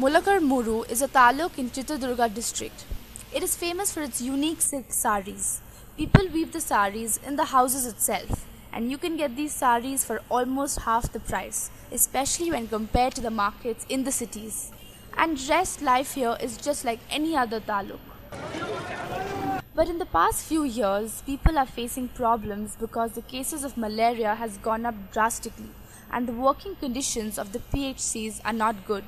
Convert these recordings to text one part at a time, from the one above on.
Mulakar Muru is a taluk in Chitradurga district. It is famous for its unique silk saris. People weave the saris in the houses itself, and you can get these saris for almost half the price, especially when compared to the markets in the cities. And rest life here is just like any other taluk. But in the past few years, people are facing problems because the cases of malaria has gone up drastically and the working conditions of the PHCs are not good.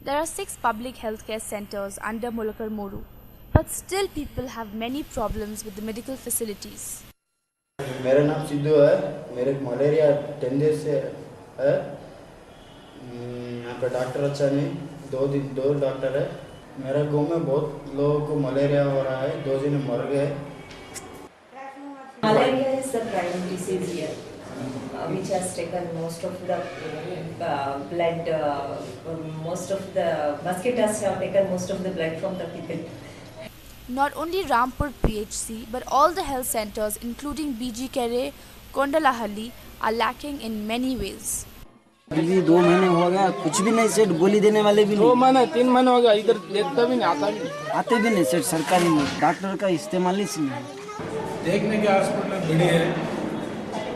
There are 6 public healthcare centers under Mulakar Muru, but still people have many problems with the medical facilities. मेरा नाम सिद्धू है, मेरे को malaria 10 days से है। यहाँ पे doctor अच्छा नहीं, 2 डॉक्टर है। मेरे गाँव में बहुत लोगों को मलेरिया हो रहा है, 2 जने मर गए। Malaria is the prime disease here, which has taken most of the blood. Most of the mosquitoes have taken most of the blood from the people. Not only Rampur PHC, but all the health centers, including BG Kere, Kondalahalli, are lacking in many ways. अभी 2 महीने हो गया, कुछ भी नहीं सेठ, गोली देने वाले भी नहीं। 2 महीने 3 महीने हो गया, इधर देखता भी नहीं, आता भी नहीं। आते भी नहीं सेठ, सरकारी में डॉक्टर का इस्तेमाल ही नहीं। देखने के हॉस्पिटल बड़े हैं,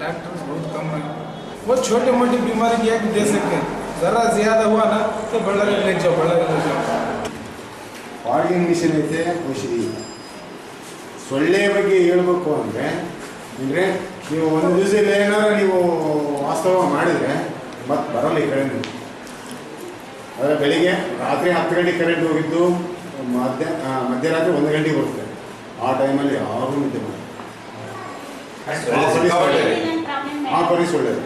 डॉक्टर बहुत कम है। वो छोटी मोटी बीमारी की एक दे सकते हैं, जरा ज्यादा हुआ ना तो बल्लारी ले जाओ। ಫಾಗಿಂಗ್ ಮಿಷನ್ ಐತೆ ಔಷಧಿ ಸೊಳ್ಳೆ ಬಗ್ಗೆ ಹೇಳ್ಬೇಕು ಅಂದರೆ ನೀವು ಒಂದು ದಿವಸದಲ್ಲಿ ಏನಾದ್ರು ನೀವು ವಾಸ್ತವ ಮಾಡಿದರೆ ಮತ್ತೆ ಬರಲ್ಲ ಈ ಕಡೆ ಬೆಳಿಗ್ಗೆ ರಾತ್ರಿ 10 ಗಂಟೆಗೆ ಕರೆಂಟ್ ಹೋಗಿದ್ದು ಮಧ್ಯರಾತ್ರಿ 1 ಗಂಟೆಗೆ ಬರುತ್ತೆ. ಆ ಟೈಮಲ್ಲಿ ಯಾರು ನಿದ್ದೆ ಮಾಡಿ ಪೊಲೀಸ್ ಒಳ್ಳೆಯದು.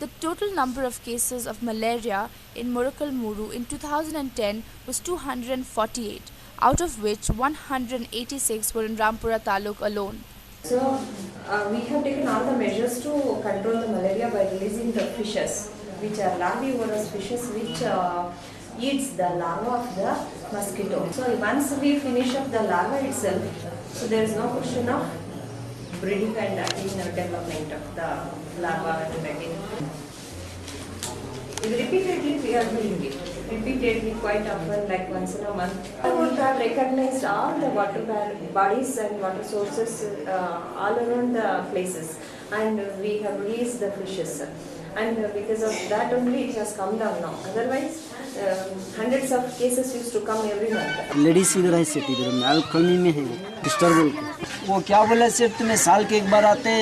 The total number of cases of malaria in Mulakar Muru in 2010 was 248, out of which 186 were in Rampura Taluk alone. So we have taken all the measures to control the malaria by releasing the fishes, which are larvivorous fishes, which eats the larva of the mosquito. So once we finish up the larva itself, so there is no question of breeding and development of the larva and again. Repeatedly we are doing it. Repeatedly, quite often, like once in a month. We have recognized all the water bodies and water sources all around the places, and we have released the fishes. And because of that only it has come down now. Otherwise, hundreds of cases used to come every month. Ladies इधर है सेठ, इधर में colony में है sister बोल के। वो क्या बोले सेठ, तुम्हें साल के एक बार आते,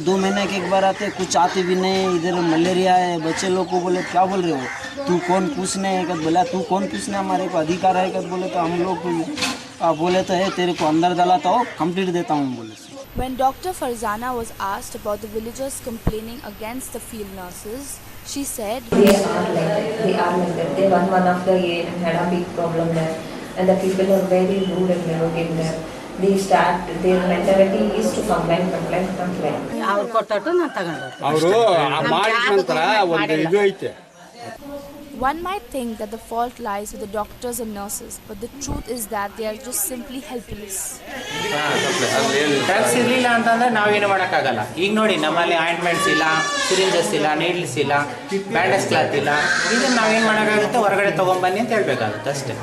2 महीने के एक बार आते, कुछ आते भी नहीं। इधर मलेरिया है, बच्चे लोग को बोले क्या बोल रहे हो, तू कौन पूछने है? कद बोला तू कौन पूछने, हमारे को अधिकार है? कद बोले तो हम लोग बोले तो है तेरे को अंदर डालाता हो, कंप्लीट देता हूँ बोले। When Dr. Farzana was asked about the villagers complaining against the field nurses, she said, They are like that. They one of the year had a big problem there, and the people are very rude and arrogant there. Their mentality is to complain. ಅವ್ರು ಕೊಟ್ಟಟ್ಟು ನಾನು ತಗೊಂಡು ಅವರು ಮಾಡಿದ ನಂತರ ಒಂದು ಇದು ಐತೆ. one might think that the fault lies with the doctors and nurses, but the truth is that they are just simply helpless. Drugs ಇರಲಿಲ್ಲ ಅಂತಂದ್ರೆ ನಾವೇನು ಮಾಡೋಕ್ಕಾಗಲ್ಲ. ಈಗ ನೋಡಿ ನಮ್ಮಲ್ಲಿ ಆಯಿಂಟ್ಮೆಂಟ್ಸ್ ಇಲ್ಲ, ಸಿರಿಂಜಸ್ ಇಲ್ಲ, ನೀಡ್ಲ್ಸ್ ಇಲ್ಲ, ಬ್ಯಾಂಡೇಜ್ ಕ್ಲಾತ್ ಇಲ್ಲ. ಇದನ್ನು ನಾವೇನು ಮಾಡೋಕ್ಕಾಗುತ್ತೆ, ಹೊರಗಡೆ ತೊಗೊಂಬನ್ನಿ ಅಂತ ಹೇಳಬೇಕಾಗುತ್ತೆ ಅಷ್ಟೇ.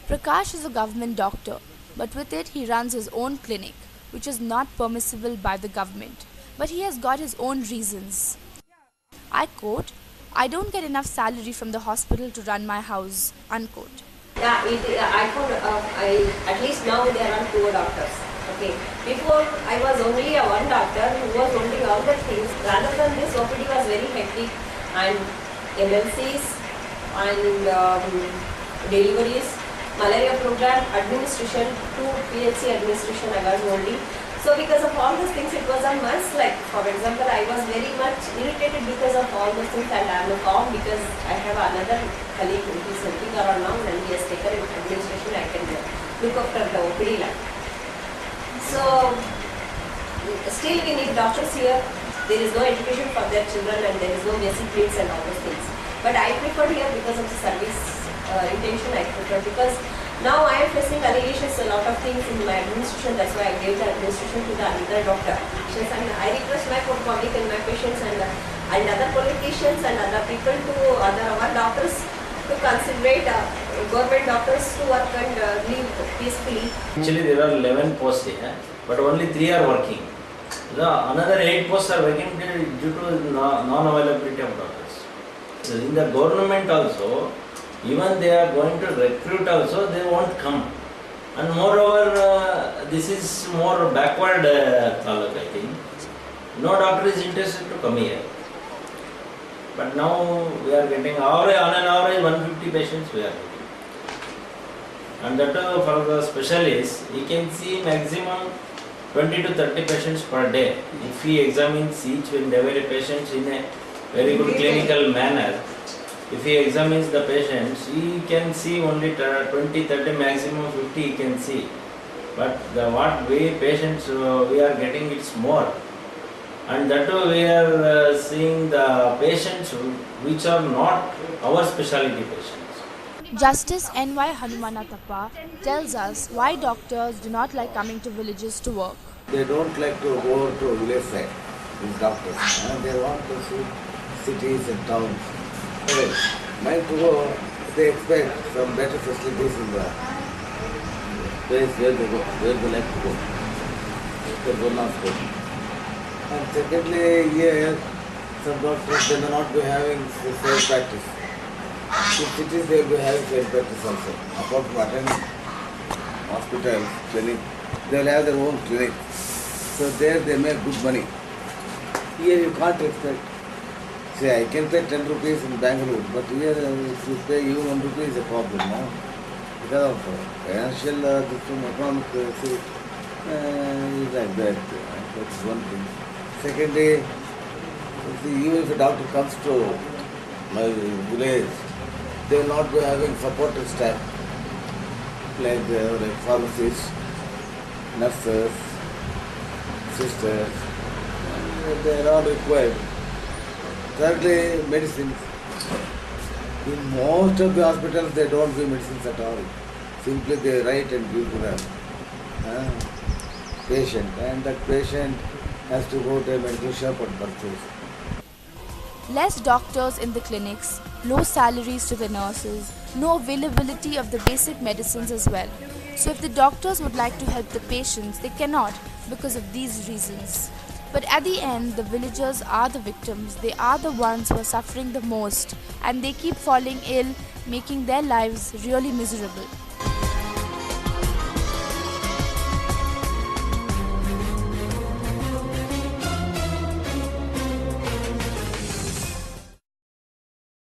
Prakash is a government doctor, but with it he runs his own clinic, which is not permissible by the government. But he has got his own reasons. I quote, I don't get enough salary from the hospital to run my house, unquote. Yeah, at least now there are 2 doctors. Okay. Before I was only a one doctor who was only all the things. Rather than this, OPD was very hectic, and MLCs and deliveries, malaria program, administration, 2 PHC administration I was only. So because of all those things, it was a must. Like for example, I was very much irritated because of all those things, and I am calm because I have another colleague who is helping around now, and he has taken administration. I can look after the OPD line. So still we need doctors here. There is no education for their children, and there is no basic needs and all those things. But I prefer here because of the service intention. I prefer because Now I am facing allegations, a lot of things in my administration. That's why I gave the administration to the other doctor. And I request my public and my patients and other politicians and other people to our doctors to consider government doctors to work and live peacefully. Actually, there are 11 posts here, but only 3 are working. Another 8 posts are vacant due to non-availability of doctors. So in the government also, even they are going to recruit also, they won't come. And moreover, this is more backward taluk, I think. No doctor is interested to come here. But now we are getting on an average 150 patients we are getting. And that for the specialist, he can see maximum 20 to 30 patients per day. If he examines each and every patient in a very good clinical manner, if he examines the patients, he can see only 20, 30, maximum 50 he can see. But what way patients we are getting, it's more. And that we are seeing the patients which are not our specialty patients. Justice N.Y. Hanumanatappa tells us why doctors do not like coming to villages to work. They don't like to go to village side, these doctors. They want to see cities and towns. Anyway, mind to go, they expect some better facilities in the place where they go, where they like to go. They will not go. And secondly, here, some doctors, they may not be having sales practice. In cities, they will be having sales practice also. Apart from attending hospitals, clinic, they will have their own clinic. So there they make good money. Here you can't expect. Say, I can pay 10 rupees in Bangalore, but here if you pay even 1 rupee is a problem, no? Because of financial, economic, is like that. That's one thing. Secondly, even if a doctor comes to my village, they will not be having supportive staff like pharmacists, nurses, sisters. They are all required. Thirdly, medicines. In most of the hospitals, they don't give medicines at all. Simply they write and give to them. Patient, and that patient has to go to a medical shop and purchase. Less doctors in the clinics, low salaries to the nurses, no availability of the basic medicines as well. So if the doctors would like to help the patients, they cannot because of these reasons. But at the end, the villagers are the victims. They are the ones who are suffering the most, and they keep falling ill, making their lives really miserable.